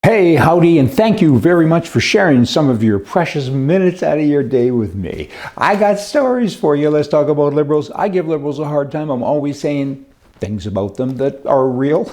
Hey, howdy, and thank you very much for sharing some of your precious minutes out of your day with me. I got stories for you. Let's talk about liberals. I give liberals a hard time. I'm always saying things about them that are real,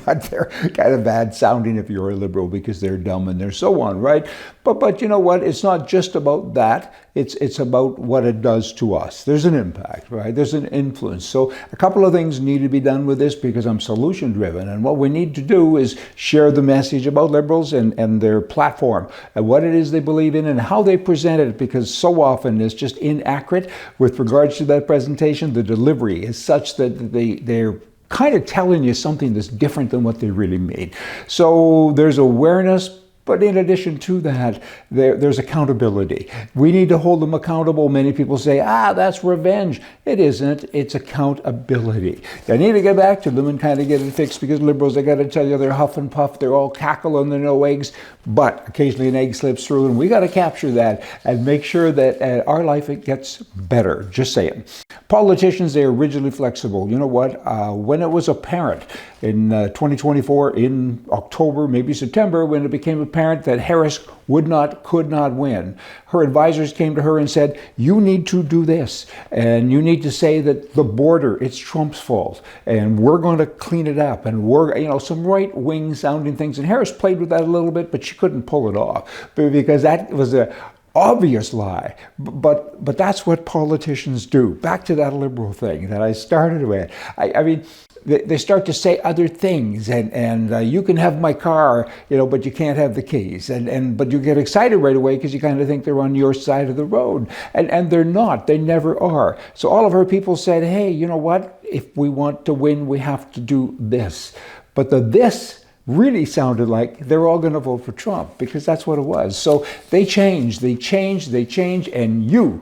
but they're kind of bad sounding if you're a liberal because they're dumb and they're so on, right? But you know what? It's not just about that. It's about what it does to us. There's an impact, right? There's an influence. So a couple of things need to be done with this because I'm solution driven. And what we need to do is share the message about liberals and their platform and what it is they believe in and how they present it, because so often it's just inaccurate with regards to that presentation. The delivery is such that they're kind of telling you something that's different than what they really mean. So there's awareness. But in addition to that, there's accountability. We need to hold them accountable. Many people say, that's revenge. It isn't. It's accountability. I need to get back to them and kind of get it fixed, because liberals, I got to tell you, they're huff and puff. They're all cackle and they're no eggs. But occasionally an egg slips through, and we got to capture that and make sure that our life, it gets better. Just saying. Politicians, they are rigidly flexible. You know what? When it was apparent in 2024, in October, maybe September, when it became apparent that Harris could not win, her advisors came to her and said, you need to do this, and you need to say that the border, it's Trump's fault, and we're going to clean it up, and we're, some right-wing sounding things. And Harris played with that a little bit, but she couldn't pull it off because that was a obvious lie, but that's what politicians do. Back to that liberal thing that I started with. I mean, they start to say other things, and you can have my car, but you can't have the keys, but you get excited right away because you kind of think they're on your side of the road, and they're not. They never are. So all of her people said, hey, you know what? If we want to win, we have to do this. But this really sounded like they're all going to vote for Trump, because that's what it was. So they change, and you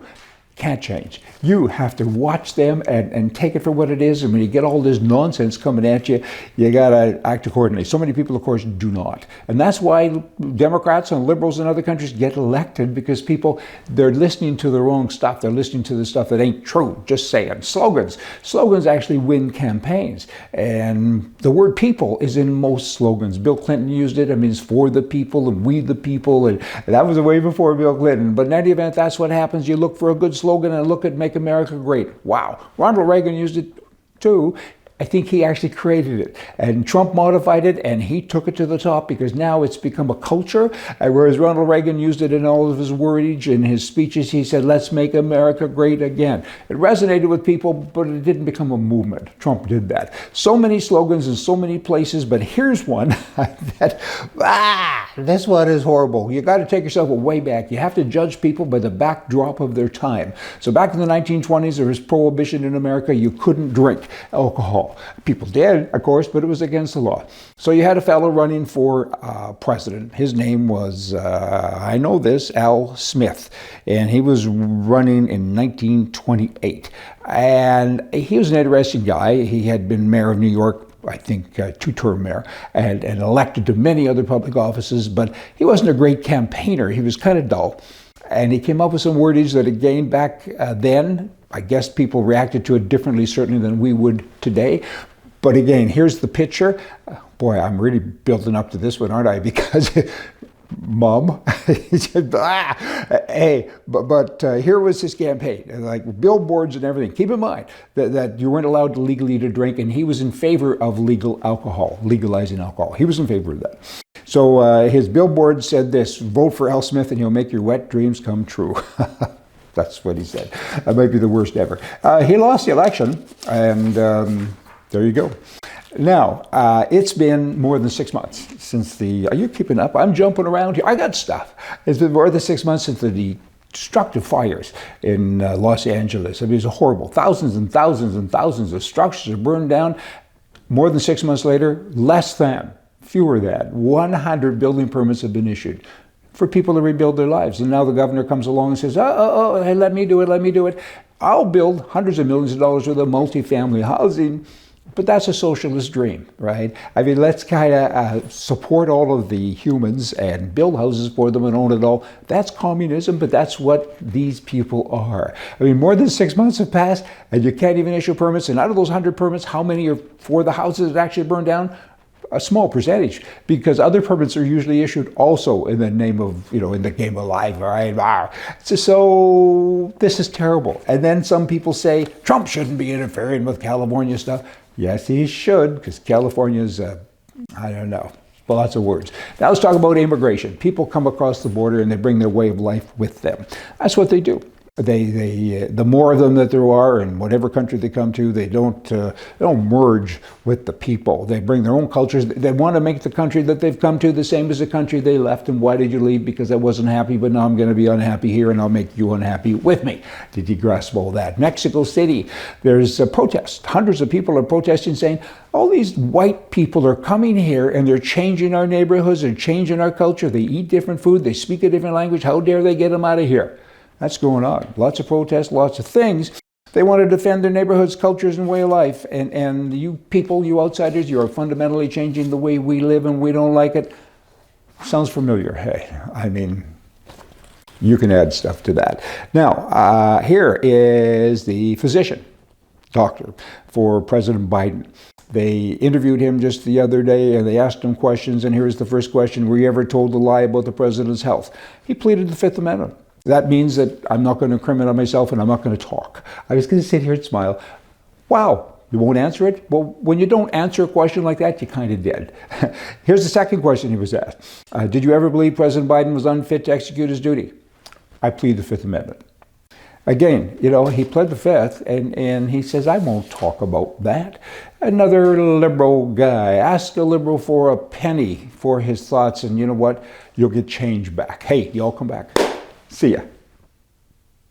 can't change. You have to watch them and take it for what it is. And when you get all this nonsense coming at you, you got to act accordingly. So many people, of course, do not. And that's why Democrats and liberals in other countries get elected, because they're listening to the wrong stuff. They're listening to the stuff that ain't true. Just saying. Slogans actually win campaigns. And the word people is in most slogans. Bill Clinton used it. I mean, it's for the people and we the people. And that was way before Bill Clinton. But in any event, that's what happens. You look for a good slogan and look at Make America Great. Wow. Ronald Reagan used it too. I think he actually created it, and Trump modified it, and he took it to the top, because now it's become a culture. Whereas Ronald Reagan used it in all of his wordage, in his speeches, he said, let's make America great again. It resonated with people, but it didn't become a movement. Trump did that. So many slogans in so many places, but here's one this one is horrible. You got to take yourself way back. You have to judge people by the backdrop of their time. So back in the 1920s, there was prohibition in America. You couldn't drink alcohol. People did, of course, but it was against the law. So you had a fellow running for president. His name was, Al Smith, and he was running in 1928. And he was an interesting guy. He had been mayor of New York, I think, two-term mayor, and elected to many other public offices, but he wasn't a great campaigner. He was kind of dull. And he came up with some wordage that, again, back then, I guess people reacted to it differently, certainly, than we would today. But again, here's the picture. Boy, I'm really building up to this one, aren't I? Because, Mom, he said, hey, but here was his campaign, like billboards and everything. Keep in mind that you weren't allowed legally to drink, and he was in favor of legalizing alcohol. He was in favor of that. So his billboard said this: vote for Al Smith and he'll make your wet dreams come true. That's what he said. That might be the worst ever. He lost the election, and there you go. Now, it's been more than 6 months since are you keeping up? I'm jumping around here. I got stuff. It's been more than 6 months since the destructive fires in Los Angeles. I mean, it was horrible. Thousands and thousands and thousands of structures are burned down. More than 6 months later, fewer than 100 building permits have been issued for people to rebuild their lives. And now the governor comes along and says, hey, let me do it. I'll build hundreds of millions of dollars worth of multifamily housing. But that's a socialist dream, right? I mean, let's kind of support all of the humans and build houses for them and own it all. That's communism, but that's what these people are. I mean, more than 6 months have passed, and you can't even issue permits. And out of those 100 permits, how many are for the houses that actually burned down? a small percentage, because other permits are usually issued also in the name of, in the game of life, right? So this is terrible. And then some people say, Trump shouldn't be interfering with California stuff. Yes, he should, because California's, I don't know, lots of words. Now let's talk about immigration. People come across the border and they bring their way of life with them. That's what they do. The more of them that there are in whatever country they come to, they don't merge with the people. They bring their own cultures. They want to make the country that they've come to the same as the country they left. And why did you leave? Because I wasn't happy, but now I'm going to be unhappy here, and I'll make you unhappy with me. Did you grasp all that? Mexico City, there's a protest. Hundreds of people are protesting, saying, all these white people are coming here and they're changing our neighborhoods, they're changing our culture. They eat different food, they speak a different language. How dare they get them out of here? That's going on. Lots of protests, lots of things. They want to defend their neighborhoods, cultures, and way of life. And you people, you outsiders, you are fundamentally changing the way we live, and we don't like it. Sounds familiar. Hey, I mean, you can add stuff to that. Now, here is the physician, doctor, for President Biden. They interviewed him just the other day, and they asked him questions, and here's the first question. Were you ever told a lie about the president's health? He pleaded the Fifth Amendment. That means that I'm not going to incriminate myself and I'm not going to talk. I was going to sit here and smile. Wow, you won't answer it? Well, when you don't answer a question like that, you kind of did. Here's the second question he was asked. Did you ever believe President Biden was unfit to execute his duty? I plead the Fifth Amendment. Again, he pled the Fifth, and he says, I won't talk about that. Another liberal guy. Ask a liberal for a penny for his thoughts, and you know what? You'll get change back. Hey, y'all come back. See ya.